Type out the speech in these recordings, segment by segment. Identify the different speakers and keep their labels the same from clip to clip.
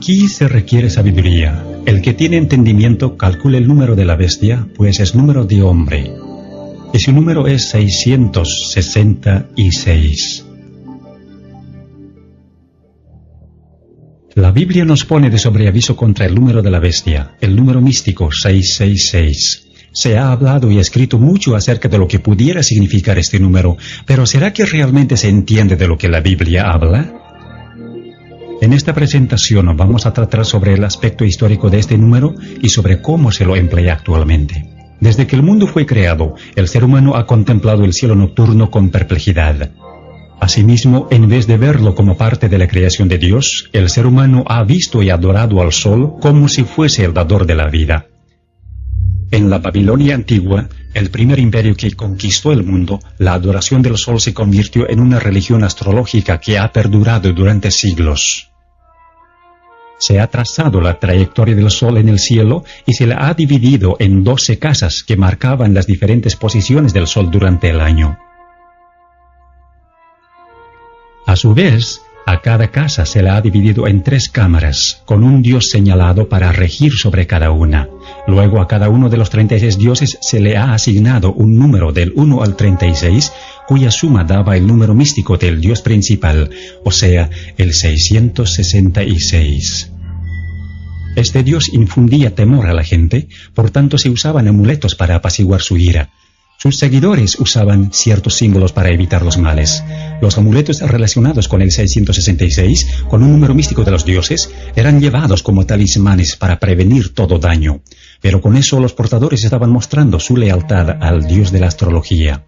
Speaker 1: Aquí se requiere sabiduría. El que tiene entendimiento calcule el número de la bestia, pues es número de hombre. Y su número es 666. La Biblia nos pone de sobreaviso contra el número de la bestia, el número místico 666. Se ha hablado y escrito mucho acerca de lo que pudiera significar este número, pero ¿será que realmente se entiende de lo que la Biblia habla? En esta presentación vamos a tratar sobre el aspecto histórico de este número y sobre cómo se lo emplea actualmente. Desde que el mundo fue creado, el ser humano ha contemplado el cielo nocturno con perplejidad. Asimismo, en vez de verlo como parte de la creación de Dios, el ser humano ha visto y adorado al sol como si fuese el dador de la vida. En la Babilonia antigua, el primer imperio que conquistó el mundo, la adoración del sol se convirtió en una religión astrológica que ha perdurado durante siglos. Se ha trazado la trayectoria del sol en el cielo y se la ha dividido en 12 casas que marcaban las diferentes posiciones del sol durante el año. A su vez, a cada casa se la ha dividido en 3 cámaras, con un dios señalado para regir sobre cada una. Luego a cada uno de los 36 dioses se le ha asignado un número del 1 al 36, cuya suma daba el número místico del dios principal, o sea, el 666. Este dios infundía temor a la gente, por tanto se usaban amuletos para apaciguar su ira. Sus seguidores usaban ciertos símbolos para evitar los males. Los amuletos relacionados con el 666, con un número místico de los dioses, eran llevados como talismanes para prevenir todo daño. Pero con eso los portadores estaban mostrando su lealtad al dios de la astrología.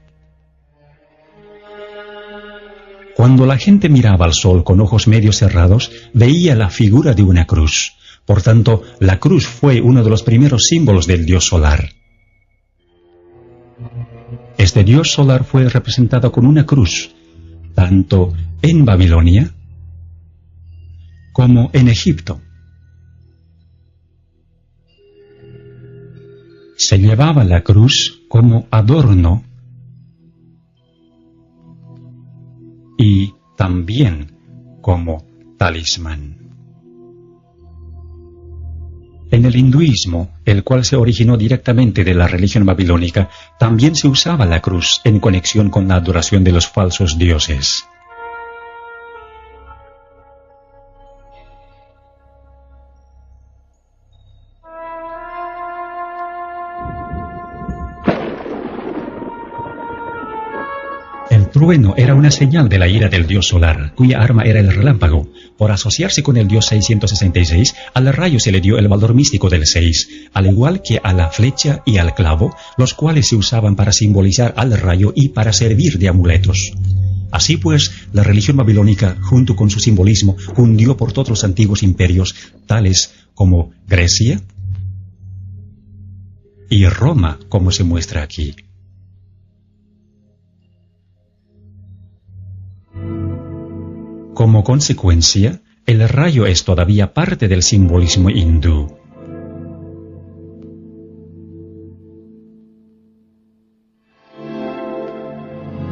Speaker 1: Cuando la gente miraba al sol con ojos medio cerrados, veía la figura de una cruz. Por tanto, la cruz fue uno de los primeros símbolos del dios solar. Este dios solar fue representado con una cruz, tanto en Babilonia como en Egipto. Se llevaba la cruz como adorno y también como talismán. En el hinduismo, el cual se originó directamente de la religión babilónica, también se usaba la cruz en conexión con la adoración de los falsos dioses. El trueno era una señal de la ira del dios solar, cuya arma era el relámpago. Por asociarse con el dios 666, al rayo se le dio el valor místico del 6, al igual que a la flecha y al clavo, los cuales se usaban para simbolizar al rayo y para servir de amuletos. Así pues, la religión babilónica, junto con su simbolismo, cundió por todos los antiguos imperios, tales como Grecia y Roma, como se muestra aquí. Como consecuencia, el rayo es todavía parte del simbolismo hindú.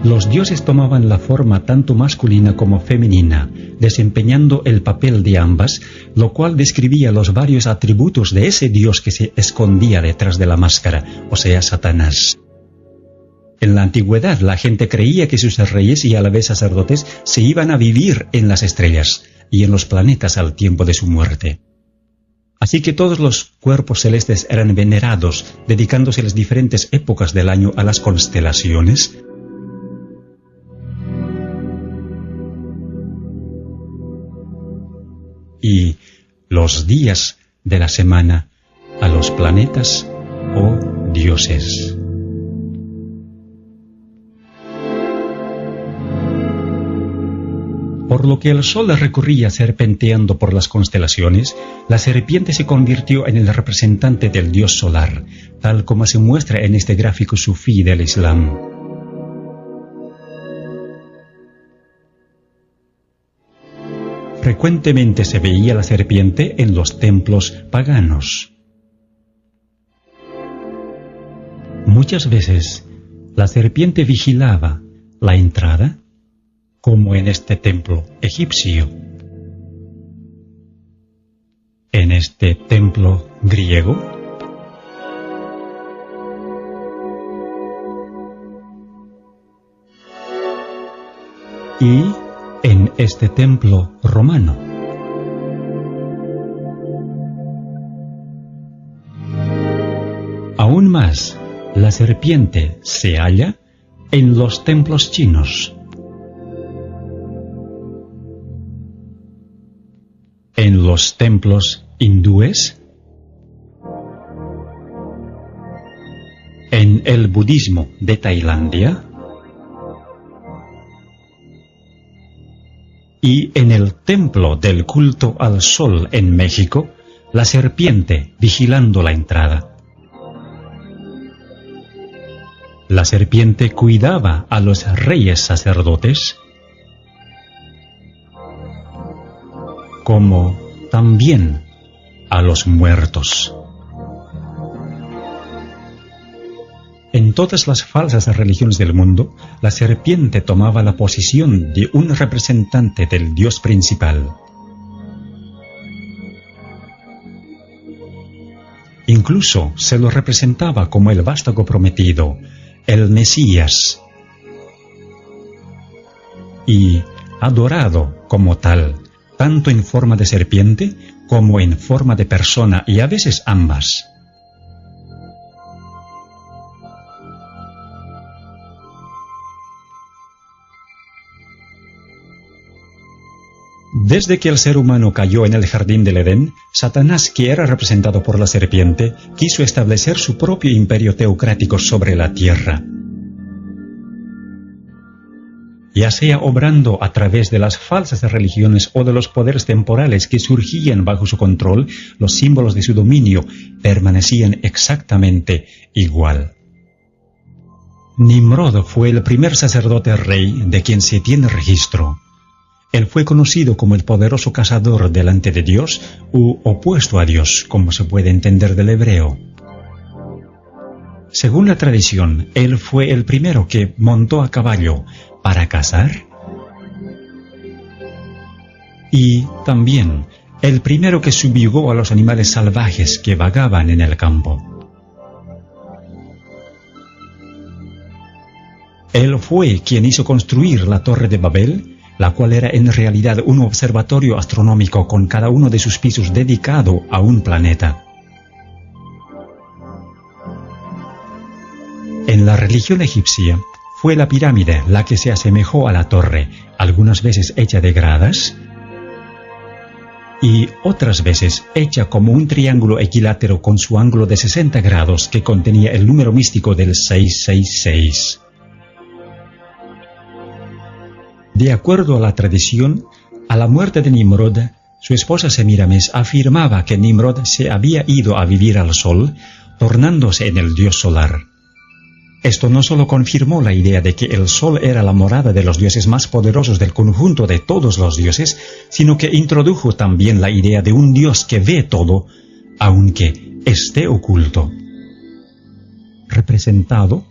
Speaker 1: Los dioses tomaban la forma tanto masculina como femenina, desempeñando el papel de ambas, lo cual describía los varios atributos de ese dios que se escondía detrás de la máscara, o sea, Satanás. En la antigüedad, la gente creía que sus reyes y a la vez sacerdotes se iban a vivir en las estrellas y en los planetas al tiempo de su muerte. Así que todos los cuerpos celestes eran venerados, dedicándose las diferentes épocas del año a las constelaciones, y los días de la semana a los planetas o dioses. Por lo que el sol recorría serpenteando por las constelaciones, la serpiente se convirtió en el representante del dios solar, tal como se muestra en este gráfico sufí del Islam. Frecuentemente se veía la serpiente en los templos paganos. Muchas veces, la serpiente vigilaba la entrada, como en este templo egipcio. en este templo griego? Y en este templo romano. Aún más, la serpiente se halla en los templos chinos, en los templos hindúes, en el budismo de Tailandia y en el templo del culto al sol en México, la serpiente vigilando la entrada. La serpiente cuidaba a los reyes sacerdotes, como también a los muertos. En todas las falsas religiones del mundo, la serpiente tomaba la posición de un representante del Dios principal. Incluso se lo representaba como el vástago prometido, el Mesías, y adorado como tal, tanto en forma de serpiente como en forma de persona, y a veces ambas. Desde que el ser humano cayó en el jardín del Edén, Satanás, que era representado por la serpiente, quiso establecer su propio imperio teocrático sobre la tierra. Ya sea obrando a través de las falsas religiones o de los poderes temporales que surgían bajo su control, los símbolos de su dominio permanecían exactamente igual. Nimrod fue el primer sacerdote rey de quien se tiene registro. Él fue conocido como el poderoso cazador delante de Dios, u opuesto a Dios, como se puede entender del hebreo. Según la tradición, él fue el primero que montó a caballo para cazar y también el primero que subjugó a los animales salvajes que vagaban en el campo. Él fue quien hizo construir la Torre de Babel, la cual era en realidad un observatorio astronómico con cada uno de sus pisos dedicado a un planeta. En la religión egipcia, fue la pirámide la que se asemejó a la torre, algunas veces hecha de gradas y otras veces hecha como un triángulo equilátero con su ángulo de 60 grados que contenía el número místico del 666. De acuerdo a la tradición, a la muerte de Nimrod, su esposa Semiramis afirmaba que Nimrod se había ido a vivir al sol, tornándose en el dios solar. Esto no solo confirmó la idea de que el sol era la morada de los dioses más poderosos del conjunto de todos los dioses, sino que introdujo también la idea de un dios que ve todo, aunque esté oculto, representado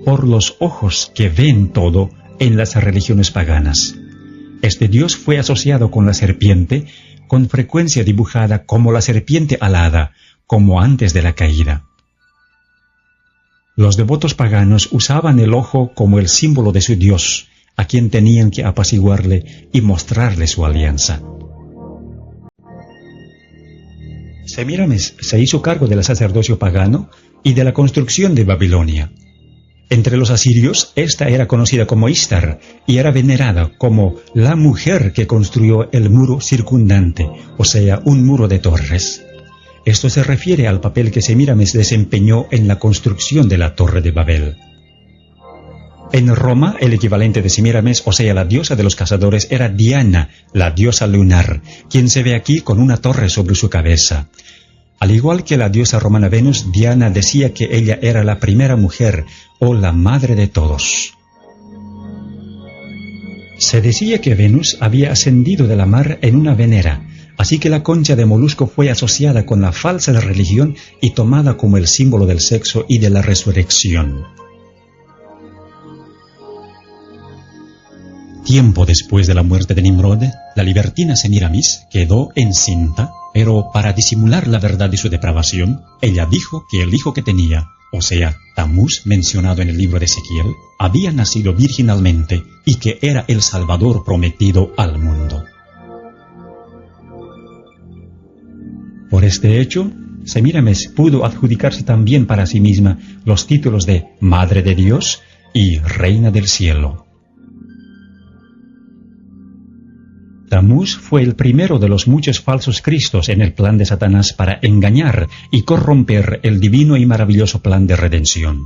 Speaker 1: por los ojos que ven todo en las religiones paganas. Este dios fue asociado con la serpiente, con frecuencia dibujada como la serpiente alada, como antes de la caída. Los devotos paganos usaban el ojo como el símbolo de su dios, a quien tenían que apaciguarle y mostrarle su alianza. Semiramis se hizo cargo del sacerdocio pagano y de la construcción de Babilonia. Entre los asirios, esta era conocida como Istar y era venerada como la mujer que construyó el muro circundante, o sea, un muro de torres. Esto se refiere al papel que Semiramis desempeñó en la construcción de la Torre de Babel. En Roma, el equivalente de Semiramis, o sea, la diosa de los cazadores, era Diana, la diosa lunar, quien se ve aquí con una torre sobre su cabeza. Al igual que la diosa romana Venus, Diana decía que ella era la primera mujer o la madre de todos. Se decía que Venus había ascendido de la mar en una venera, así que la concha de molusco fue asociada con la falsa religión y tomada como el símbolo del sexo y de la resurrección. Tiempo después de la muerte de Nimrod, la libertina Semiramis quedó encinta Pero para disimular la verdad de su depravación, ella dijo que el hijo que tenía, o sea, Tamuz, mencionado en el libro de Ezequiel, había nacido virginalmente y que era el Salvador prometido al mundo. Por este hecho, Semíramis pudo adjudicarse también para sí misma los títulos de Madre de Dios y Reina del Cielo. Tamuz fue el primero de los muchos falsos cristos en el plan de Satanás para engañar y corromper el divino y maravilloso plan de redención.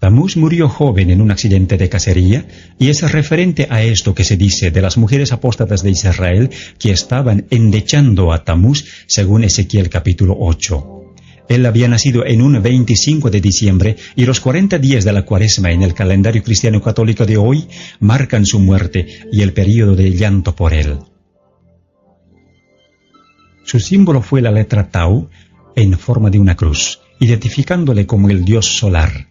Speaker 1: Tamuz murió joven en un accidente de cacería, y es referente a esto que se dice de las mujeres apóstatas de Israel que estaban endechando a Tamuz, según Ezequiel capítulo 8. Él había nacido en un 25 de diciembre, y los 40 días de la Cuaresma en el calendario cristiano católico de hoy marcan su muerte y el período de llanto por él. Su símbolo fue la letra Tau en forma de una cruz, identificándole como el dios solar.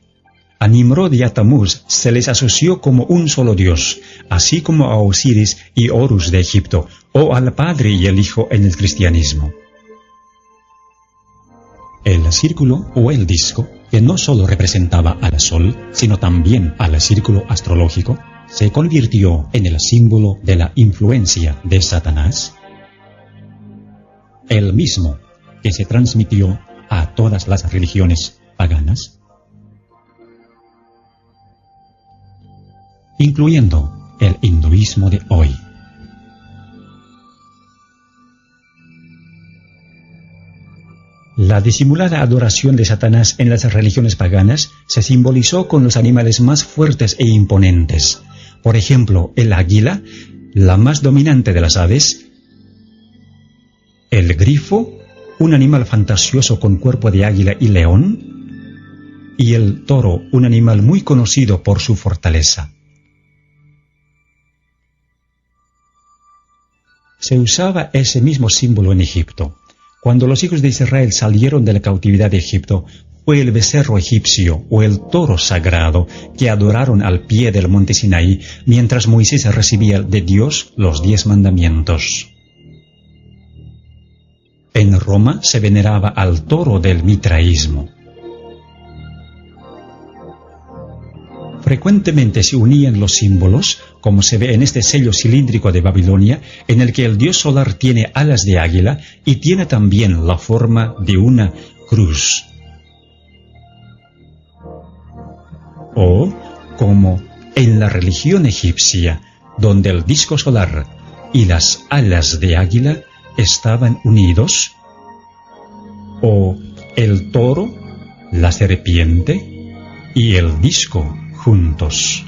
Speaker 1: A Nimrod y a Tamuz se les asoció como un solo dios, así como a Osiris y Horus de Egipto, o al Padre y el Hijo en el cristianismo. El círculo o el disco, que no solo representaba al Sol, sino también al círculo astrológico, se convirtió en el símbolo de la influencia de Satanás, el mismo que se transmitió a todas las religiones paganas, incluyendo el hinduismo de hoy. La disimulada adoración de Satanás en las religiones paganas se simbolizó con los animales más fuertes e imponentes. Por ejemplo, el águila, la más dominante de las aves, el grifo, un animal fantasioso con cuerpo de águila y león, y el toro, un animal muy conocido por su fortaleza. Se usaba ese mismo símbolo en Egipto. Cuando los hijos de Israel salieron de la cautividad de Egipto, fue el becerro egipcio o el toro sagrado que adoraron al pie del monte Sinaí mientras Moisés recibía de Dios los 10 mandamientos. En Roma se veneraba al toro del mitraísmo. Frecuentemente se unían los símbolos, como se ve en este sello cilíndrico de Babilonia, en el que el dios solar tiene alas de águila y tiene también la forma de una cruz. O, como en la religión egipcia, donde el disco solar y las alas de águila estaban unidos, o el toro, la serpiente y el disco juntos.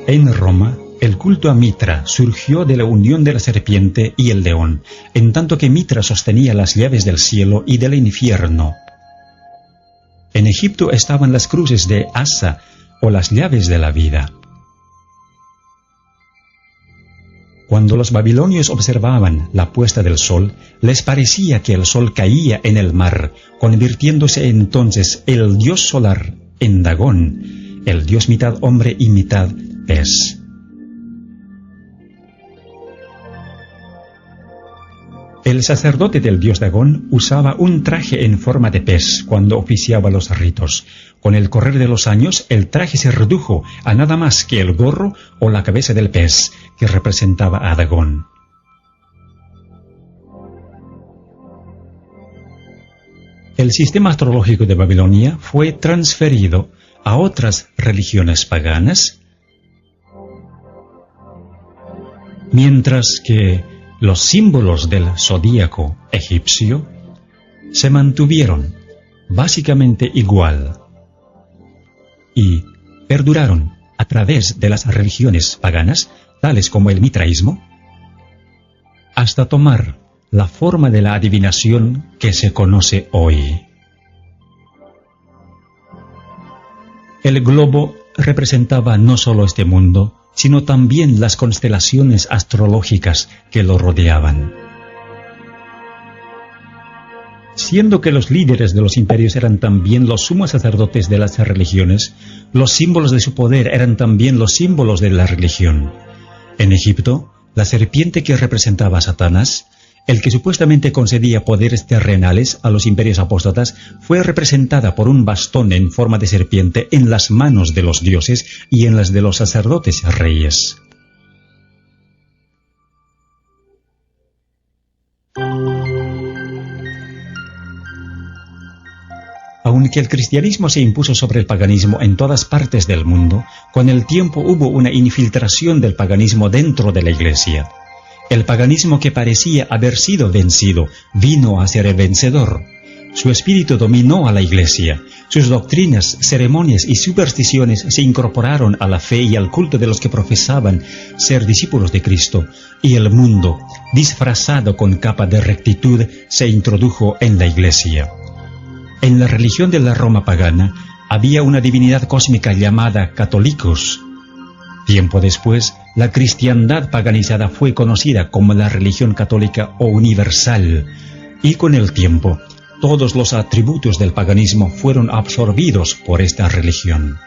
Speaker 1: En Roma, el culto a Mitra surgió de la unión de la serpiente y el león, en tanto que Mitra sostenía las llaves del cielo y del infierno. En Egipto estaban las cruces de Asa, o las llaves de la vida. Cuando los babilonios observaban la puesta del sol, les parecía que el sol caía en el mar, convirtiéndose entonces el dios solar en Dagón, el dios mitad hombre y mitad pez. El sacerdote del dios Dagón usaba un traje en forma de pez cuando oficiaba los ritos. Con el correr de los años, el traje se redujo a nada más que el gorro o la cabeza del pez, que representaba a Dagón. El sistema astrológico de Babilonia fue transferido a otras religiones paganas, mientras que los símbolos del zodíaco egipcio se mantuvieron básicamente igual y perduraron a través de las religiones paganas, tales como el mitraísmo, hasta tomar la forma de la adivinación que se conoce hoy. El globo representaba no solo este mundo, sino también las constelaciones astrológicas que lo rodeaban. Siendo que los líderes de los imperios eran también los sumos sacerdotes de las religiones, los símbolos de su poder eran también los símbolos de la religión. En Egipto, la serpiente que representaba a Satanás, el que supuestamente concedía poderes terrenales a los imperios apóstatas, fue representada por un bastón en forma de serpiente en las manos de los dioses y en las de los sacerdotes reyes. Aunque el cristianismo se impuso sobre el paganismo en todas partes del mundo, con el tiempo hubo una infiltración del paganismo dentro de la Iglesia. El paganismo que parecía haber sido vencido vino a ser el vencedor. Su espíritu dominó a la Iglesia. Sus doctrinas, ceremonias y supersticiones se incorporaron a la fe y al culto de los que profesaban ser discípulos de Cristo, y el mundo, disfrazado con capa de rectitud, se introdujo en la Iglesia. En la religión de la Roma pagana había una divinidad cósmica llamada Catolicos. Tiempo después, la cristiandad paganizada fue conocida como la religión católica o universal, y con el tiempo, todos los atributos del paganismo fueron absorbidos por esta religión.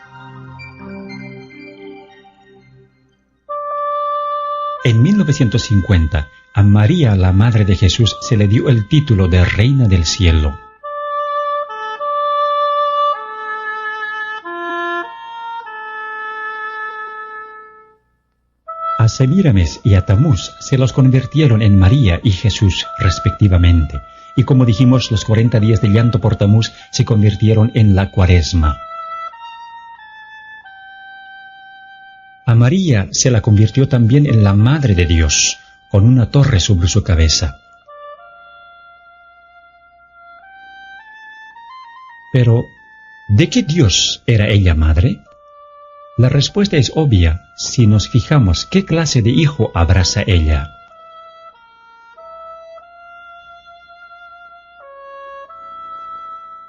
Speaker 1: En 1950, a María, la Madre de Jesús, se le dio el título de Reina del Cielo. A Semíramis y a Tamuz se los convirtieron en María y Jesús respectivamente, y como dijimos, los 40 días de llanto por Tamuz se convirtieron en la Cuaresma. A María se la convirtió también en la Madre de Dios, con una torre sobre su cabeza. Pero, ¿de qué Dios era ella madre? La respuesta es obvia si nos fijamos qué clase de hijo abraza ella.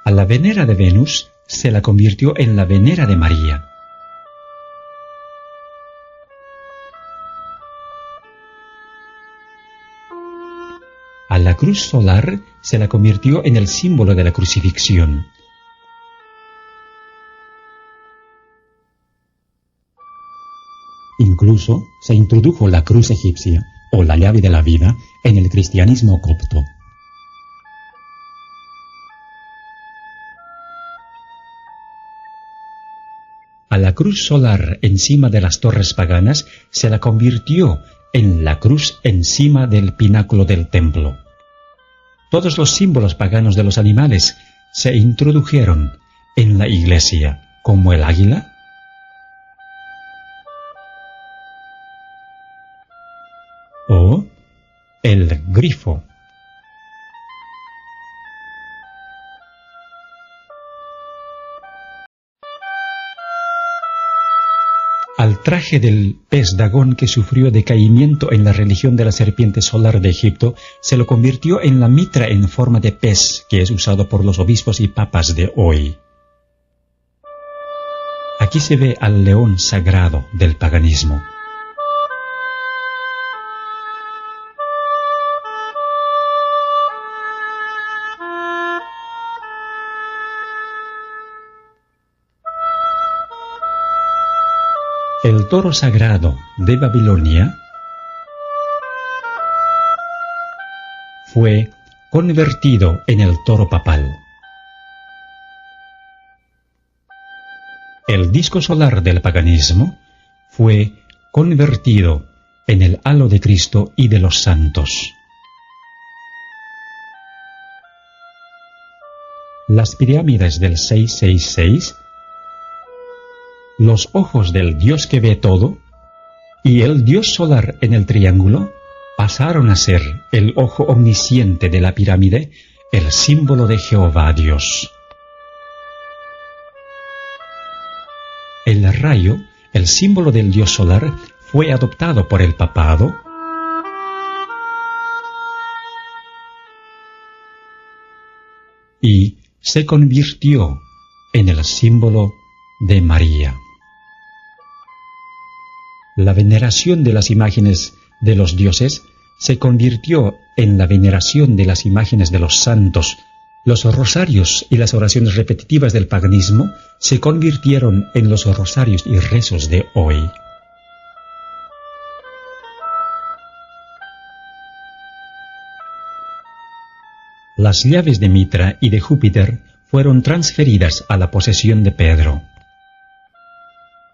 Speaker 1: A la venera de Venus se la convirtió en la venera de María. A la cruz solar se la convirtió en el símbolo de la crucifixión. Incluso se introdujo la cruz egipcia, o la llave de la vida, en el cristianismo copto. A la cruz solar encima de las torres paganas se la convirtió en la cruz encima del pináculo del templo. Todos los símbolos paganos de los animales se introdujeron en la Iglesia, como el águila, o el grifo. Al traje del pez Dagón, que sufrió decaimiento en la religión de la serpiente solar de Egipto, se lo convirtió en la mitra en forma de pez, que es usado por los obispos y papas de hoy. Aquí se ve al león sagrado del paganismo. El toro sagrado de Babilonia fue convertido en el toro papal. El disco solar del paganismo fue convertido en el halo de Cristo y de los santos. Las pirámides del 666, los ojos del Dios que ve todo, y el Dios solar en el triángulo, pasaron a ser el ojo omnisciente de la pirámide, el símbolo de Jehová Dios. El rayo, el símbolo del Dios solar, fue adoptado por el papado y se convirtió en el símbolo de María. La veneración de las imágenes de los dioses se convirtió en la veneración de las imágenes de los santos. Los rosarios y las oraciones repetitivas del paganismo se convirtieron en los rosarios y rezos de hoy. Las llaves de Mitra y de Júpiter fueron transferidas a la posesión de Pedro.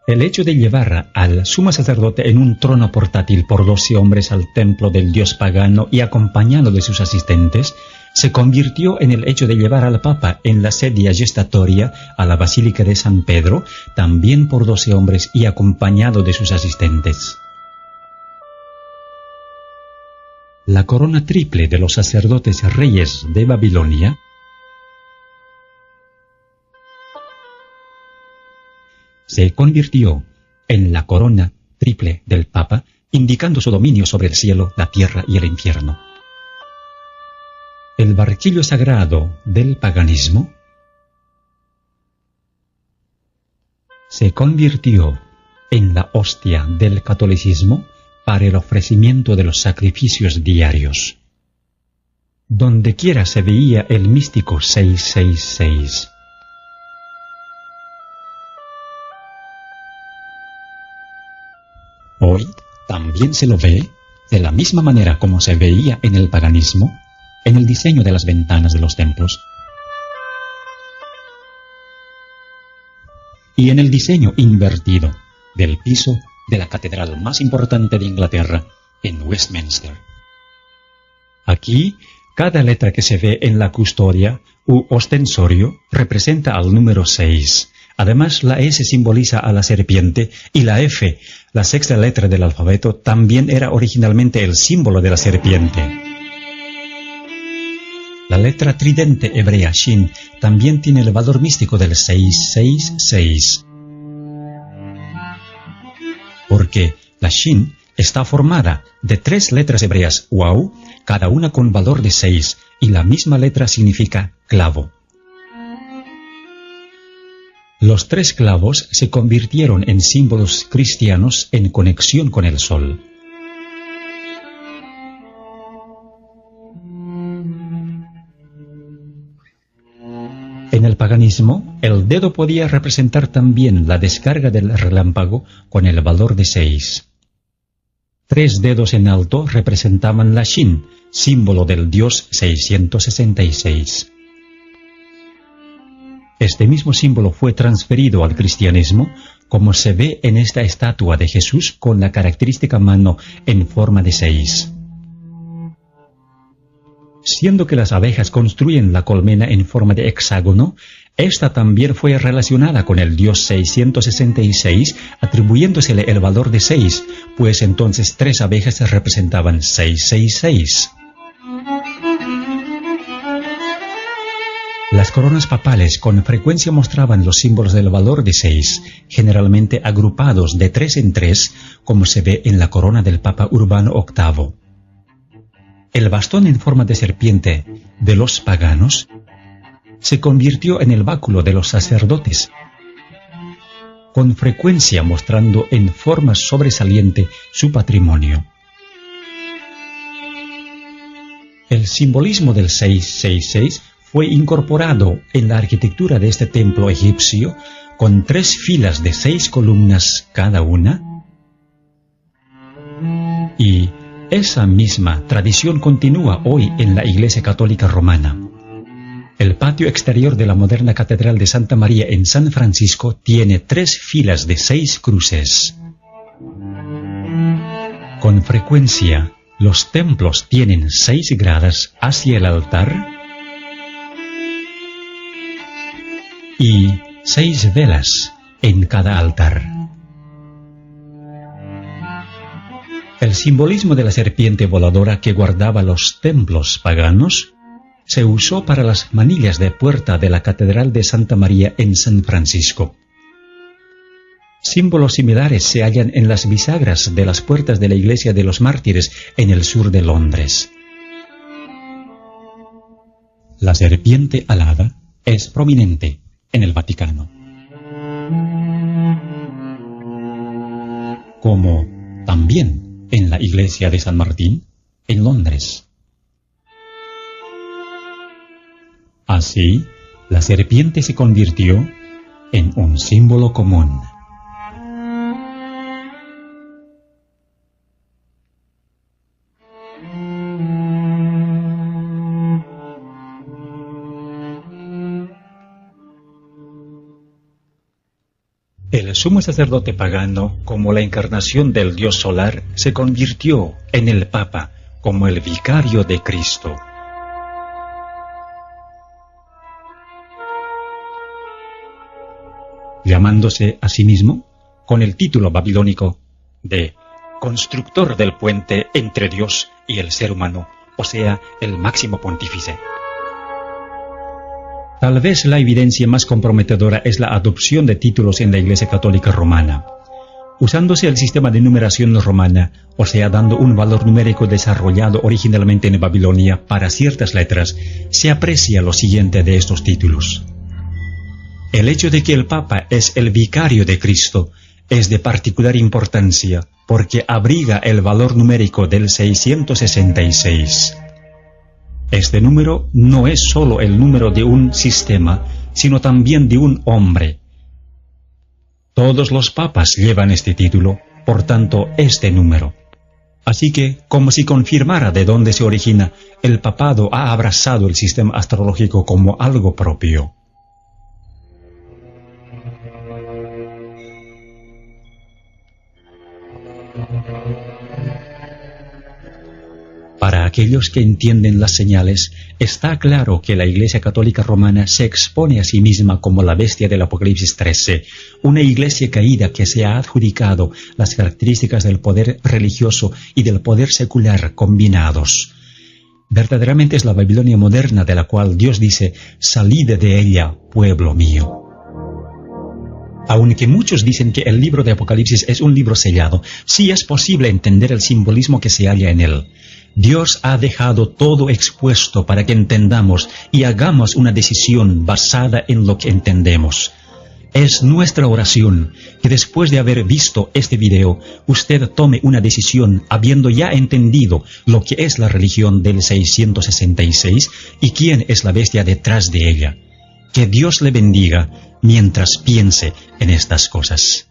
Speaker 1: El hecho de llevar al sumo sacerdote en un trono portátil por 12 hombres al templo del dios pagano y acompañado de sus asistentes, se convirtió en el hecho de llevar al Papa en la sedia gestatoria a la Basílica de San Pedro, también por 12 hombres y acompañado de sus asistentes. La corona triple de los sacerdotes reyes de Babilonia se convirtió en la corona triple del Papa, indicando su dominio sobre el cielo, la tierra y el infierno. El barquillo sagrado del paganismo se convirtió en la hostia del catolicismo para el ofrecimiento de los sacrificios diarios. Dondequiera se veía el místico 666. Hoy también se lo ve de la misma manera como se veía en el paganismo, en el diseño de las ventanas de los templos y en el diseño invertido del piso de la catedral más importante de Inglaterra, en Westminster. Aquí, cada letra que se ve en la custodia u ostensorio representa al número 6. Además, la S simboliza a la serpiente y la F, la sexta letra del alfabeto, también era originalmente el símbolo de la serpiente. La letra tridente hebrea Shin también tiene el valor místico del 666. Porque la Shin está formada de 3 letras hebreas Waw, cada una con valor de 6, y la misma letra significa clavo. Los 3 clavos se convirtieron en símbolos cristianos en conexión con el sol. En el paganismo, el dedo podía representar también la descarga del relámpago con el valor de 6. 3 dedos en alto representaban la Shin, símbolo del dios 666. Este mismo símbolo fue transferido al cristianismo, como se ve en esta estatua de Jesús con la característica mano en forma de 6. Siendo que las abejas construyen la colmena en forma de hexágono, esta también fue relacionada con el dios 666, atribuyéndosele el valor de 6, pues entonces 3 abejas representaban 666. Las coronas papales con frecuencia mostraban los símbolos del valor de 6, generalmente agrupados de 3 en 3, como se ve en la corona del Papa Urbano VIII. El bastón en forma de serpiente de los paganos se convirtió en el báculo de los sacerdotes, con frecuencia mostrando en forma sobresaliente su patrimonio. El simbolismo del 666 fue incorporado en la arquitectura de este templo egipcio con 3 filas de 6 columnas cada una, y esa misma tradición continúa hoy en la Iglesia Católica Romana. El patio exterior de la moderna Catedral de Santa María en San Francisco tiene 3 filas de 6 cruces. Con frecuencia, los templos tienen 6 gradas hacia el altar y 6 velas en cada altar. El simbolismo de la serpiente voladora que guardaba los templos paganos se usó para las manillas de puerta de la Catedral de Santa María en San Francisco. Símbolos similares se hallan en las bisagras de las puertas de la Iglesia de los Mártires en el sur de Londres. La serpiente alada es prominente en el Vaticano, como también en la Iglesia de San Martín en Londres. Así, la serpiente se convirtió en un símbolo común. sumo sacerdote pagano, como la encarnación del dios solar, se convirtió en el Papa como el vicario de Cristo. Llamándose a sí mismo con el título babilónico de constructor del puente entre Dios y el ser humano, o sea, el máximo pontífice. Tal vez la evidencia más comprometedora es la adopción de títulos en la Iglesia Católica Romana. Usándose el sistema de numeración romana, o sea, dando un valor numérico desarrollado originalmente en Babilonia para ciertas letras, se aprecia lo siguiente de estos títulos. El hecho de que el Papa es el vicario de Cristo es de particular importancia porque abriga el valor numérico del 666. Este número no es solo el número de un sistema, sino también de un hombre. Todos los papas llevan este título, por tanto, este número. Así que, como si confirmara de dónde se origina, el papado ha abrazado el sistema astrológico como algo propio. Para aquellos que entienden las señales, está claro que la Iglesia Católica Romana se expone a sí misma como la bestia del Apocalipsis 13, una iglesia caída que se ha adjudicado las características del poder religioso y del poder secular combinados. Verdaderamente es la Babilonia moderna de la cual Dios dice, «Salid de ella, pueblo mío». Aunque muchos dicen que el libro de Apocalipsis es un libro sellado, sí es posible entender el simbolismo que se halla en él. Dios ha dejado todo expuesto para que entendamos y hagamos una decisión basada en lo que entendemos. Es nuestra oración que después de haber visto este video, usted tome una decisión habiendo ya entendido lo que es la religión del 666 y quién es la bestia detrás de ella. Que Dios le bendiga mientras piense en estas cosas.